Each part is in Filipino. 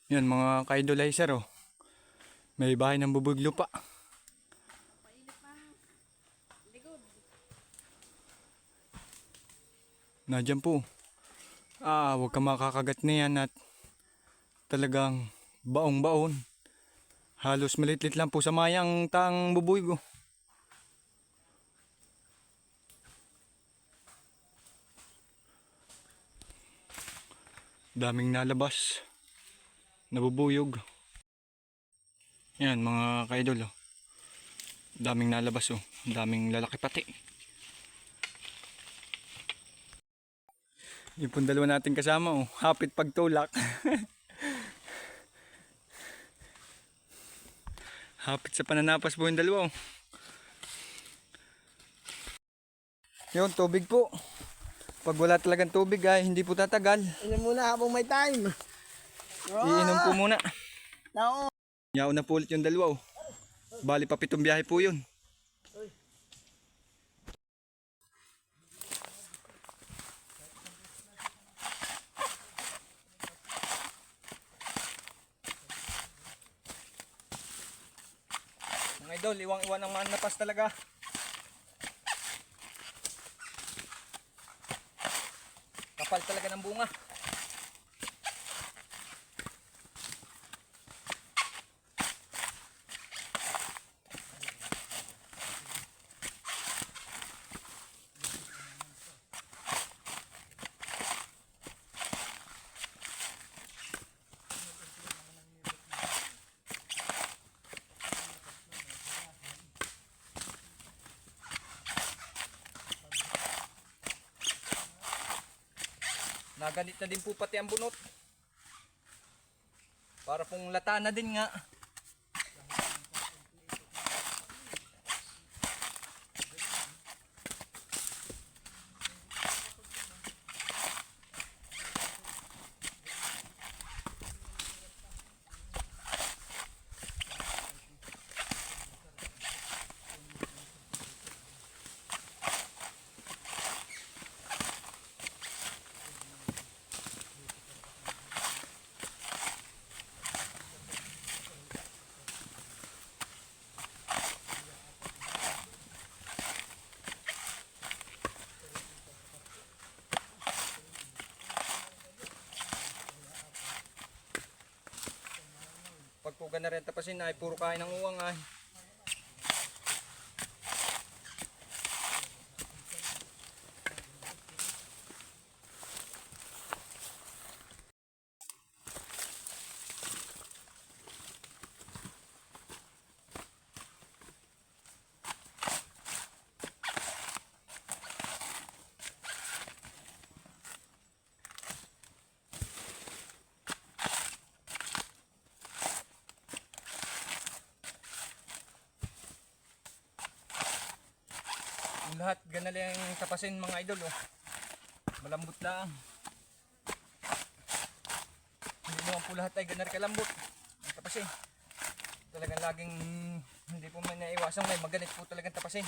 Yan mga ka-idolizer oh. May bahay ng bubuglo pa. Nandiyan po. Huwag ka makakagat na yan at talagang baong-baon. Halos malitlit lang po sa mayang tang bubuygo. Daming nalabas. Nabubuyog. Yan mga ka-idol oh. Daming nalabas oh. Daming lalaki pati. Yung pong dalawa natin kasama oh. Hapit pagtulak. Hapit sa pananapas po yung dalawa oh. Yun, tubig po. Pag wala talagang tubig ay hindi po tatagal. Inom muna habang may time. Iinom po muna. Nao. Yaw na po ulit yung dalawa oh. Bali pa 7 biyahe po yun. Mga idol, iwang-iwan ang manapas talaga. Kapal talaga ng bunga. Naganit na din po pati ang bunot. Para pong lata na din nga. Pag po na rin tapasin ay puro kain ng uwang ay. Yung lahat ganali ang tapasin mga idol oh. Malambot lang. Hindi naman po lahat ay ganar kalambot ang tapasin. Talagang laging hindi po man naiwasang may magalit po talagang tapasin.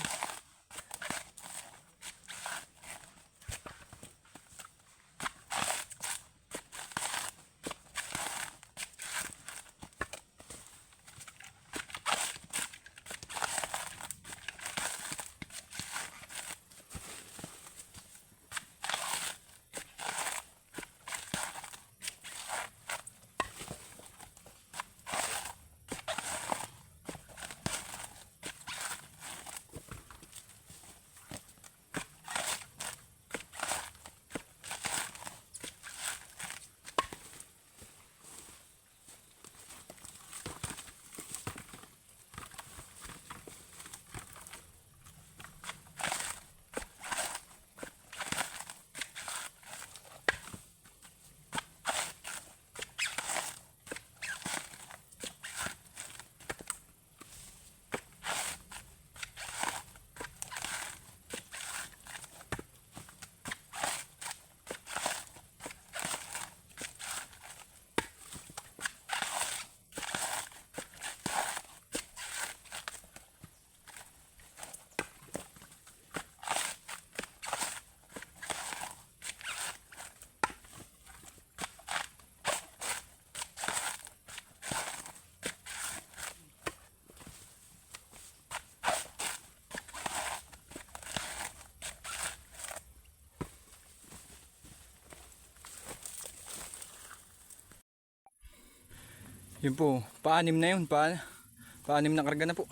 Yun po, paanim na yun, paanim na karga na po.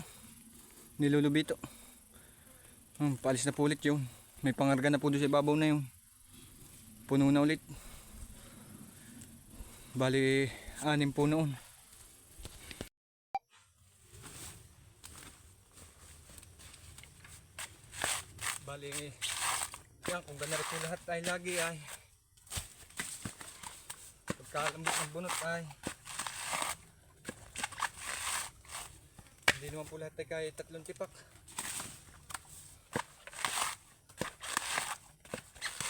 Nilulubito. Paalis na po ulit yun. May pangarga na po doon sa ibabaw na yun. Puno na ulit. Bali, 6 po noon. Bali, yan, kung gana rin po lahat ay lagi ay pagkalambot ng bunot ay hindi naman po lahat ay kaya 3 tipak.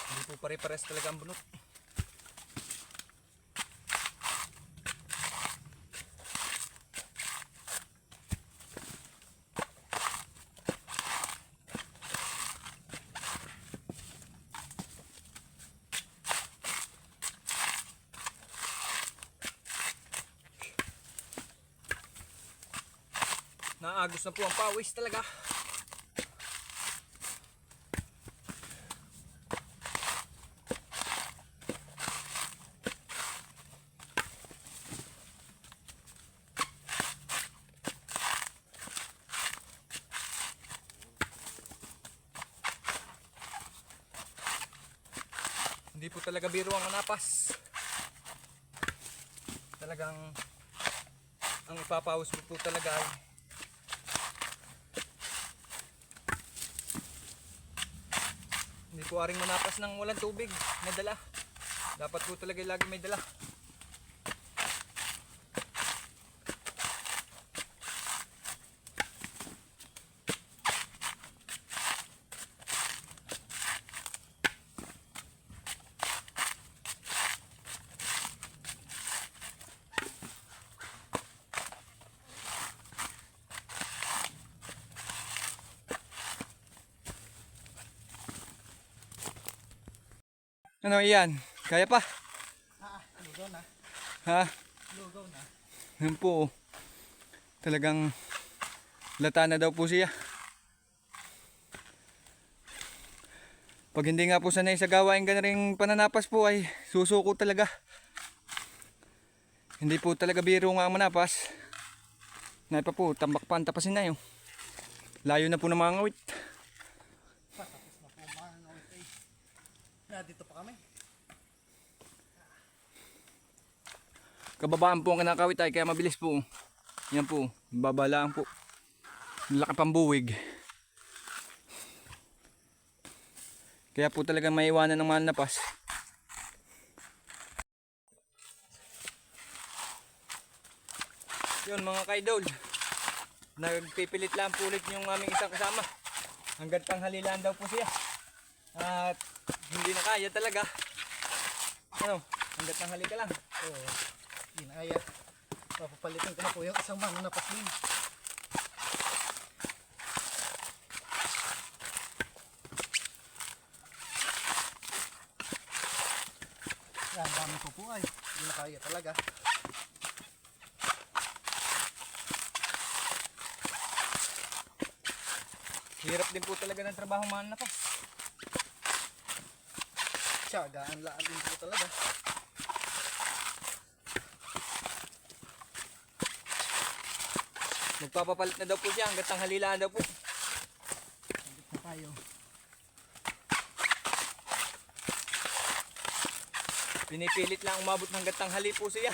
Hindi po pare-pares talaga ang bunot. Naagos na po ang pawis talaga. Hindi po talaga biro ang napas. Talagang ang ipapawis po talaga ay hindi po aring manapas ng walang tubig na dala. Dapat po talaga lagi may dala. Ano iyan? Kaya pa? Lugaw na. Ha? Lugaw na. Yan po. Talagang lata na daw po siya. Pag hindi nga po sanay sa gawain ganaring pananapas po ay susuko talaga. Hindi po talaga biro nga ang manapas. Nay pa po, tambak pa ang tapasin na yun. Layo na po ng mga ngawit. Tapos na po mga okay. Dito pa kami. Kababaan po ang kinakawit ay kaya mabilis po. Yan po, babalaan po. Laki pang buwig. Kaya po talagang maiwanan ng mga napas. Yun mga kaidol. Nagpipilit lang po ulit yung aming isang kasama. Hanggang tanghalilan daw po siya. At hindi na kaya talaga. Ano, hanggang tanghali ka lang. Oo. Inaya. Papapalitan ko na po yung isang mga napas din. Yan, dami ko po ay. Hindi na kaya talaga. Hirap din po talaga ng trabaho mga napas. Tiyagaan laan din po talaga. Magpapapalit na daw po siya hanggang tanghalilan daw po. Dito na tayo. Pinipilit lang umabot hanggang tanghali po siya.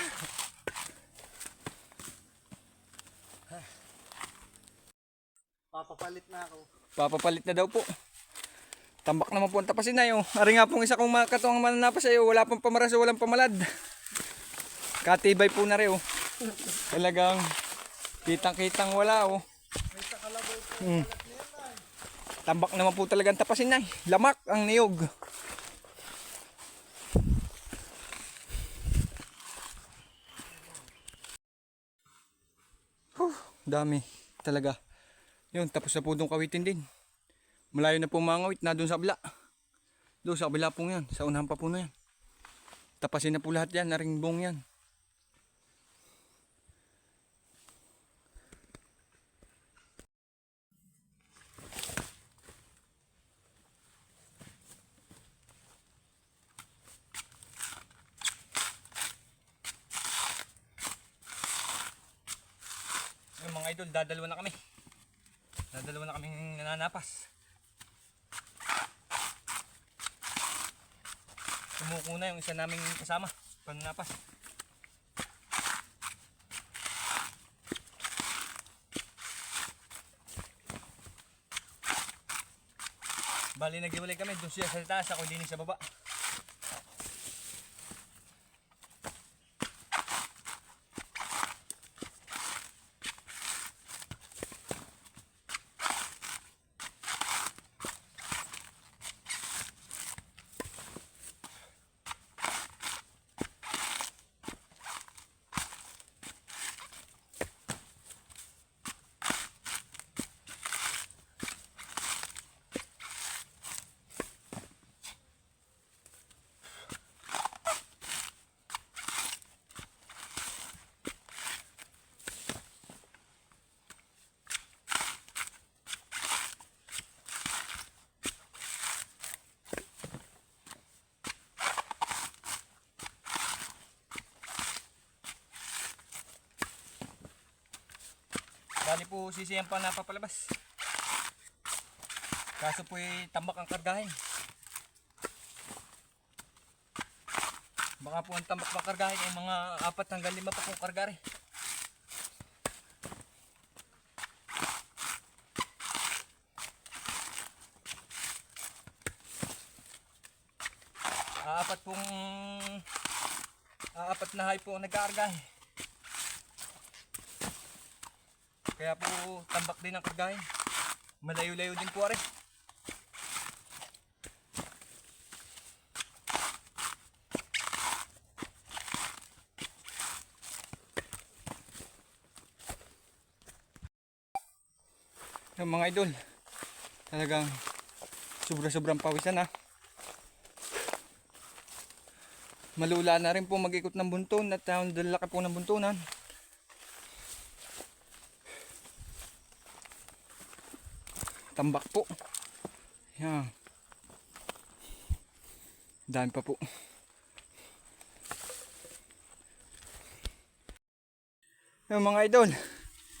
Papapalit na ako. Papapalit na daw po. Tambak naman po ang tapasin na yun. Ari nga pong isa kong makatuwang mananapas sa'yo. Wala pang pamaraso, walang pamalad. Katibay po na rin oh. Talagang kitang-kitang wala oh. May sakalaboy po. Tambak naman po talaga ang tapasin na. Lamak ang niyog. Dami talaga. Yun, tapos na po doon kawitin din. Malayo na po mga ngawit na doon sa kabila. Doon sa kabila po yan. Sa unahan pa po na yan. Tapasin na po lahat yan. Naringbong yan. mga idol, dadalawa na kami. Dadalawa na kaming nananapas. Sumuko na yung isa naming kasama, pananapas. Bali naghiwalay kami, doon siya sa taas, ako din sa baba. Bali po sisiyan pa napapalabas. Kaso po tambak ang kargahin. Baka po ang tambak pang kargahin ay mga 4 hanggang 5 pa pong kargari. Apat na hay po ang nagkaargahe. Kaya po tambak din ang kargahin. Malayo-layo din po rin. Yung mga idol, talagang sobra-sobrang pawisan ha. Malula na rin po mag-ikot ng bunton at laki po ng buntunan. Tambak po. Yan. Dami pa po. Yung mga idol,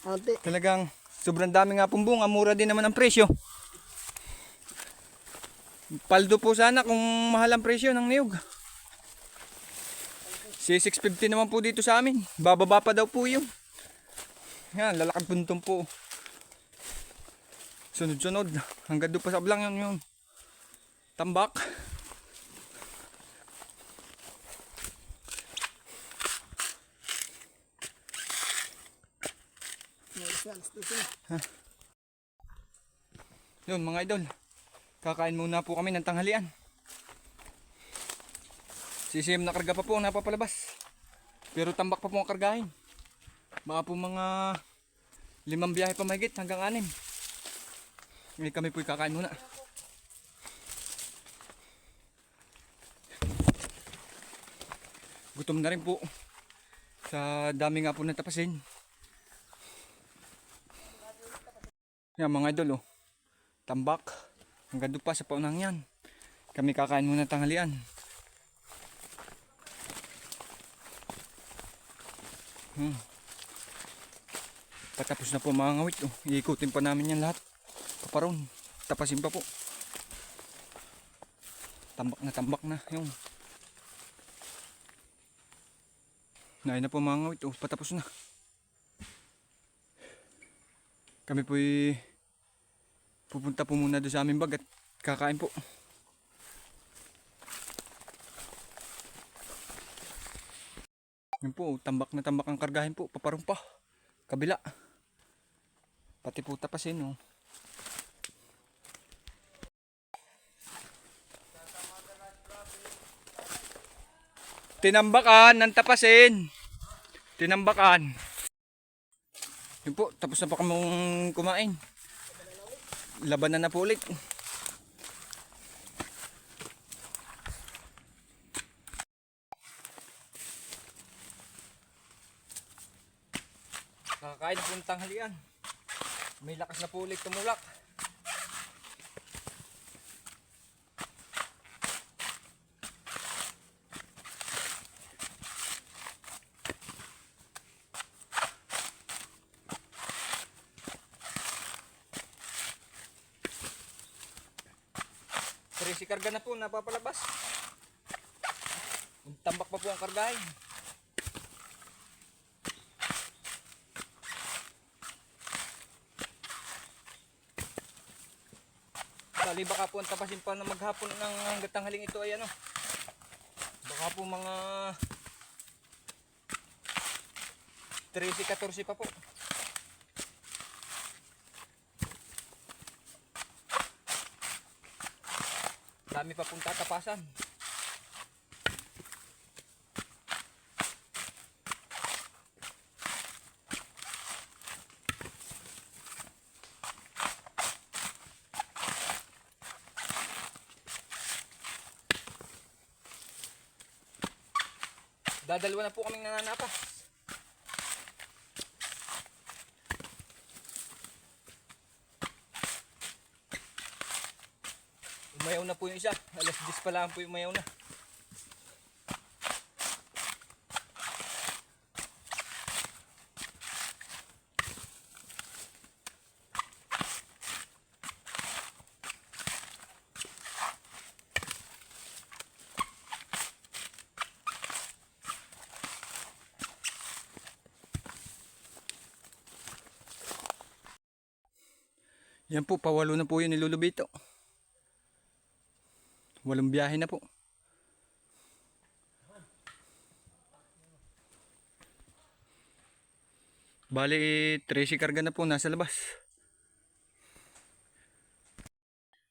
Ate. talagang sobrang dami nga pong bunga. Mura din naman ang presyo. Paldo po sana kung mahal ang presyo ng niyog. Si 650 naman po dito sa amin. Bababa pa daw po yun. Yan, lalakad buntong po. Sunod-sunod. Hanggang doon pa sa blang yun yung tambak. Yun mga idol. Kakain muna po kami ng tanghalian. CCM na karga pa po ang napapalabas. Pero tambak pa po ang kargahin. Baka po mga 5 biyahe pa mahigit hanggang 6. Ngayon kami po kakain muna. Gutom na rin po. Sa dami nga po ng tapasin. Yan mga idol oh. Tambak. Hanggang doon pa sa paunang yan. Kami kakain muna tanghalian. Patapos na po mga ngawit oh. Iikutin pa namin yan lahat. Paparon. Tapasin pa po. Tambak na yung. Nain na po mga ngawit oh. Patapos na. Kami po pupunta po muna doon sa aming bag at kakain po. Yun po, tambak na tambak ang kargahin po, paparong pa. Kabila. Pati po tapasin oh. Tinambakan ng tapasin. Tinambakan. Yun po, tapos na pa kaming kumain. Labanan na po ulit. Nakakain po ng tanghalian. May lakas na po ulit tumulak. 13 karga na po napapalabas. Tambak pa po ang kargahin. Bali baka po ang tapasin pa na maghapon ng hanggat tanghaling ito ay ano. Baka po mga 13-14 pa po. Dami pa pong tatapasan. Dadalawa na po kaming nananapas. Umayaw na po yung isa. Alas 10 pa lang po yung umayaw na. Yan po, pawalo na po yun nilulubito. Walang biyahe na po. Bali, 13 karga na po nasa labas.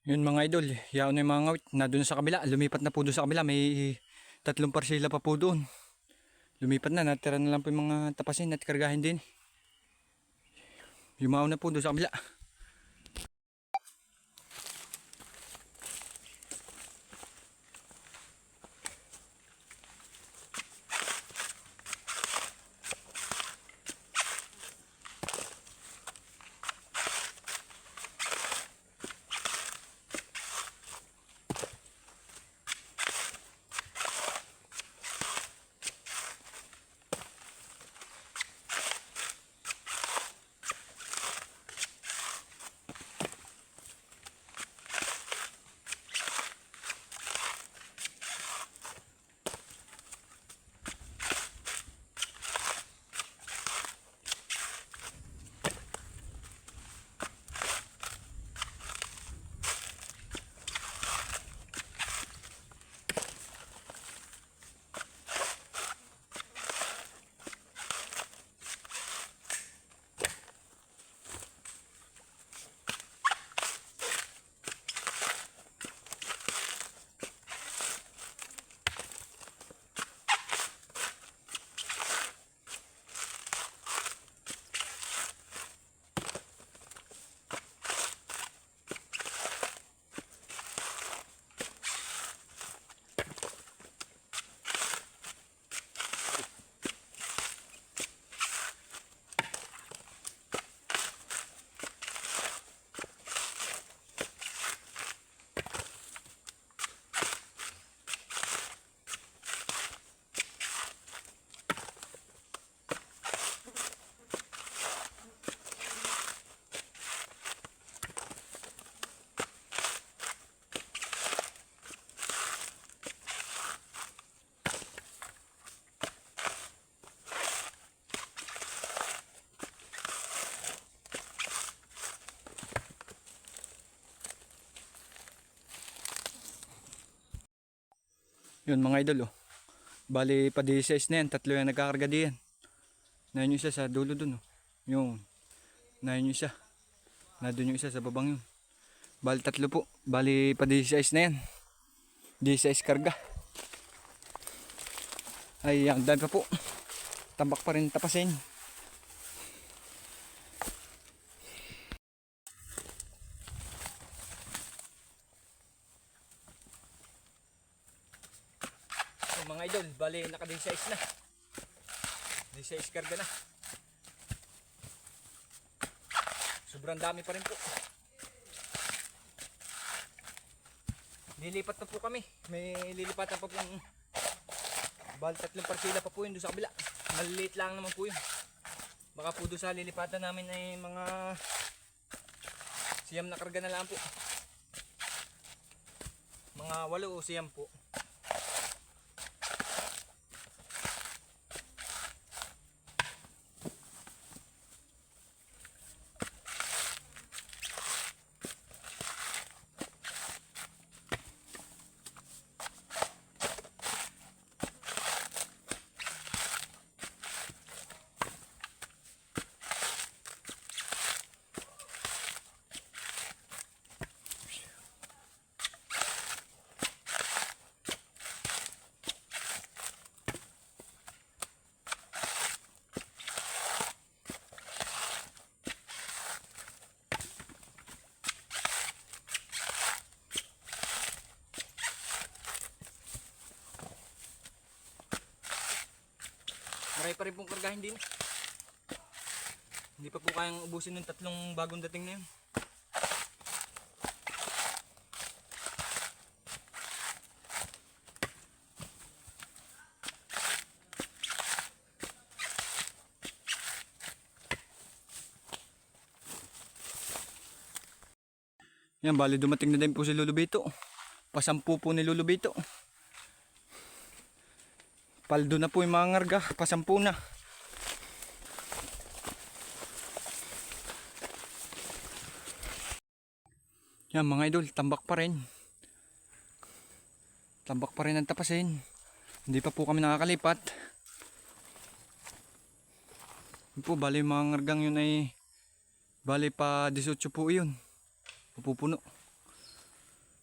Yun mga idol, yaon na yung mga ngawit na doon sa kabila. Lumipat na po doon sa kabila. May 3 parsela pa po doon. Lumipat na, natira na lang po yung mga tapasin at kargahin din. Yumaon na po doon sa kabila. Yun mga idol oh. Bali pa 16 na yan, 3 yung nagkakarga diyan. Na yung isa sa dulo dun oh. Yung na yung isa. Na dun yung isa sa babang yun. Bali 3 po. Bali pa 16 na yan. 16 karga. Ay ang dami pa po. Tambak pa rin tapasin. Mga idol, bali naka 16 na. 16 karga na. Sobrang dami pa rin po. Lilipat na po kami. May lilipatan pa pong bali 3 parsila pa po yun doon sa kabila. Maliliit lang naman po yun. Baka po doon sa lilipatan namin ay mga siyam na karga na lang po. Mga 8 o 10 po. Marami pa rin pong kargahin din. Hindi pa po kayang ubusin ng 3 bagong dating na yun. Yan, bali dumating na din po si Lolo Bito. Pasampu po ni Lolo Bito. Paldo na po yung mga ngarga, pasampu na. Yan mga idol, tambak pa rin. Tambak pa rin ang tapasin. Hindi pa po kami nakakalipat. Yun po, bali yung mga ngargang yun ay bali pa 18 po yun. Pupuno.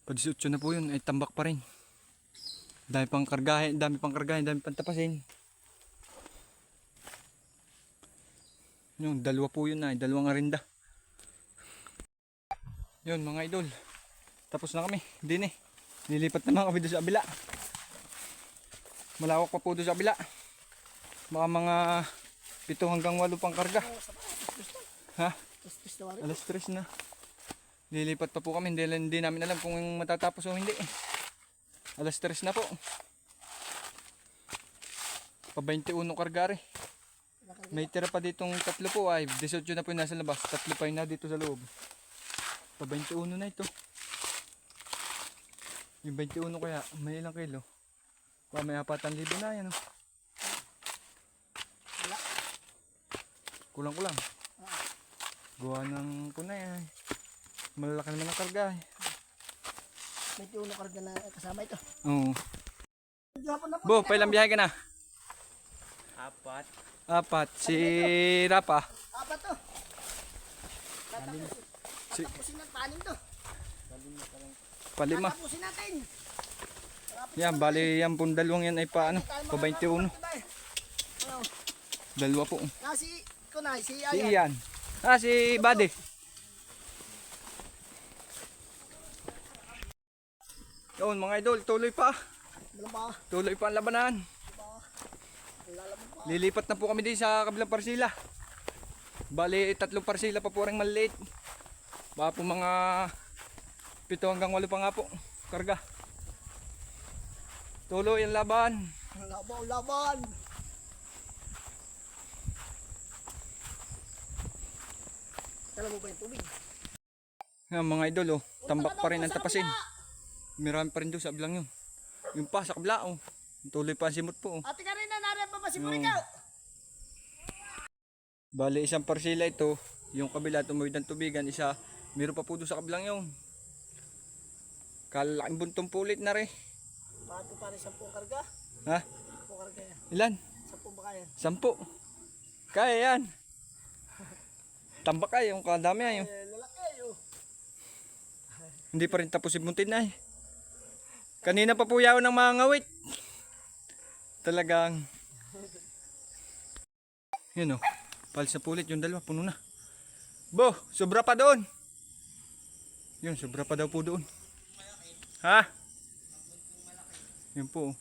Pa 18 na po yun, ay tambak pa rin. Dami pang kargahin, dami pang tapasin. Yung dalawa po yun ay, dalawang arinda. Yun mga idol. Tapos na kami, din eh. Nilipat naman kami doon sa abila. Malawak pa po doon sa abila. Baka mga 7 hanggang 8 pang karga. Ha? Alas 3 na. Lilipat pa po kami, hindi namin alam kung matatapos o hindi eh. Alas 3 na po. Pa 21 kargari. May tira pa ditong 3 po ay 18 na po yung nasa labas. 3 pa yung na dito sa loob. Pa 21 na ito. Yung 21 kaya may ilang kilo? Pa may 4,000 na yan. Oh. Kulang-kulang. Gawa ng kunay ay. Malalaki naman ang karga eh. May tiuno karga na kasama ito. Oo. Bo, pailang biyahe ka na? 4. Si Rapa. 4 to. Si Tatapusin ng panin to. 5. Tatapusin natin. Yan, bali yan pong dalawang yan ay pa ano, pa 21. Dalawa po. Si Kunay, si Si Ayan. Ian. Si Bade. Yun mga idol, tuloy pa. Dalawa. Tuloy pa ang labanan. Lalaban pa. Lilipat na po kami din sa kabilang parsila. Bali, 3 parsila pa po rin maliit. Baka po mga 7 hanggang 8 pa nga po. Karga. Tuloy ang laban. Laban. Alam mo ba yung tubig? Yan mga idol, oh, tambak pa rin ang tapasin. Marami pa rin doon sa ablang yun. Yung pa sa kabla, oh. Tuloy pa ang simot po. Oh. Ate Karina, narin pa ba si Muricaw? Bali, isang parsila ito. Yung kabila, tumawid ng tubigan. Isa, meron pa po doon sa kablang yun. Kalaking buntong pulit na rin. Bakit ko pare 10 karga? Ha? 10 karga yan. Ilan? 10 ba kaya? 10. Kaya yan. Tambak ay, yung kadami ay. Oh. Lalaki oh. Hindi pa rin tapos ibuntin na eh. Kanina pa po yaw ng mga ngawit. Talagang. Yun oh. Palis na pulit yung dalawa, puno na. Bo, sobra pa doon. Yun, sobra pa daw po doon. Ha? Yun po.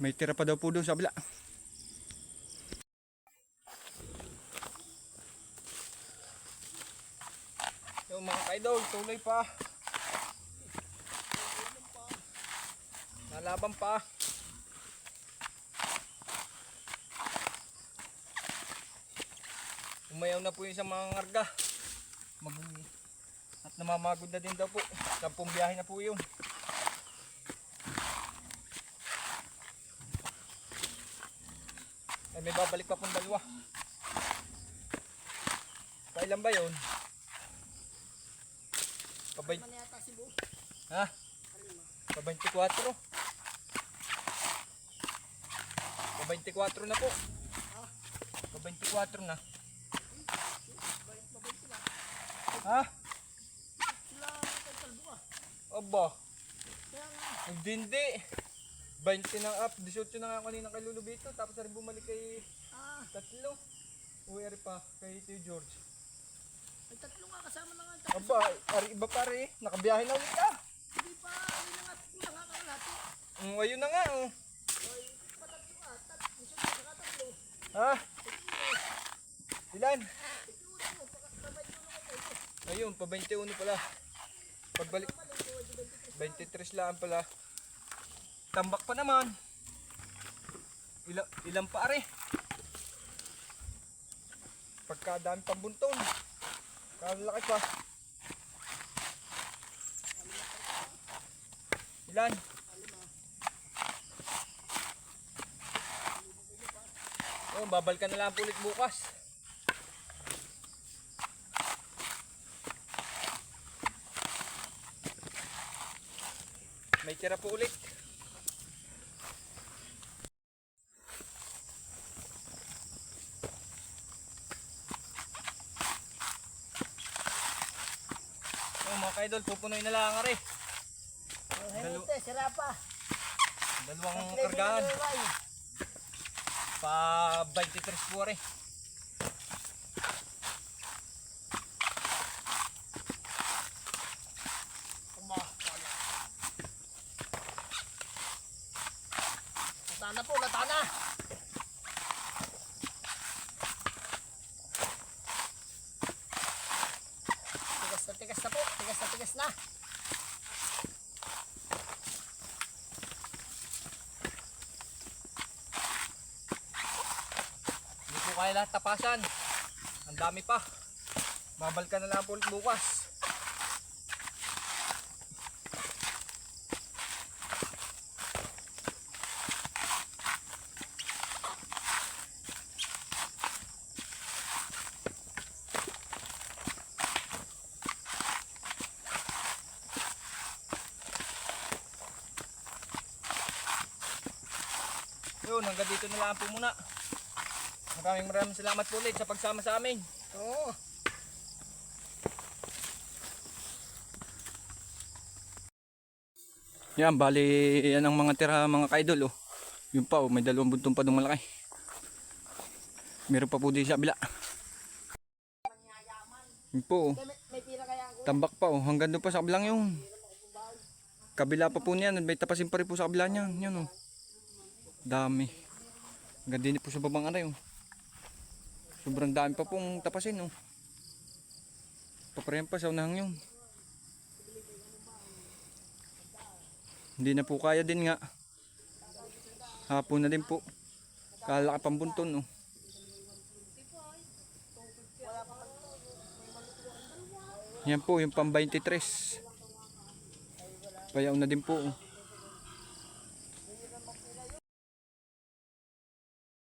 May tira pa daw po doon sa kabila. Yung mga kaidol, tuloy pa. Nalaban pa. Umayaw na po yung isang mga ngarga. At namamagod na din daw po. 10 biyahe na po yun. May babalik pa pong dalawa. Kailan ba yun? Pabay... Ano yata si Bu? Ha? Pa 24. Pa 24 na po. Pa 24 na. Ha? Sila kay Kalbo ah. Aba, Kaya nga. hindi. 20 na up, 18 na nga kanina kay Lulubito. Tapos rin bumalik kay Ah, tatlo. Uwi pa kay Tio George. ay tatlo nga kasama na nga. Aba, ari iba pare. Nakabiyahe na ulit ka. Hindi pa, hindi na nga, kulang nga kalahati. Ayun na nga oh. Ay, patatlo ah, gusto mo saka tatlo. Ha? Ilan? Ito mo, pagkakabay ko naman ito. Ayun, pa 21 pala. Pagbalik, 23 lang pala. Tambak pa naman. Ilang pa are? Pagkadami pang bunton. Kalaki pa. Ilan? Oh, babalikan na lang po ulit bukas. May tira po ulit. Oh, mga kaidol, pupunoy na lang are. Oh, Henete, sira pa. Dalawang Level kargahan. na naman. Pa 23 po are. Latana po, latana. Tigas na po, tigas na. Hindi po kaya lahat tapasan. Ang dami pa. Babalikan na lang po ulit bukas. Yun, hanggang dito na lang po muna. Maraming salamat po ulit sa pagsama sa amin. Oo. Yan, bali yan ang mga tira mga kaidol oh. Yun pa oh, may dalawang buntong pa dong malaki. Meron pa po din sa kabila. Yun po oh. May tira kaya ako. Tambak pa oh, hanggang doon pa sa kabilang yun. Kabila pa po niyan, may tapasin pa rin po sa kabila niyan. Yun oh. Dami. Hanggang din po sa babang aray oh. Sobrang dami pa pong tapasin oh. Paparehan pa sa unahang yun. Hindi na po kaya din nga. Hapon na din po. Kalaki pang bunton oh. Yan po yung pang 23. Payaw na din po oh.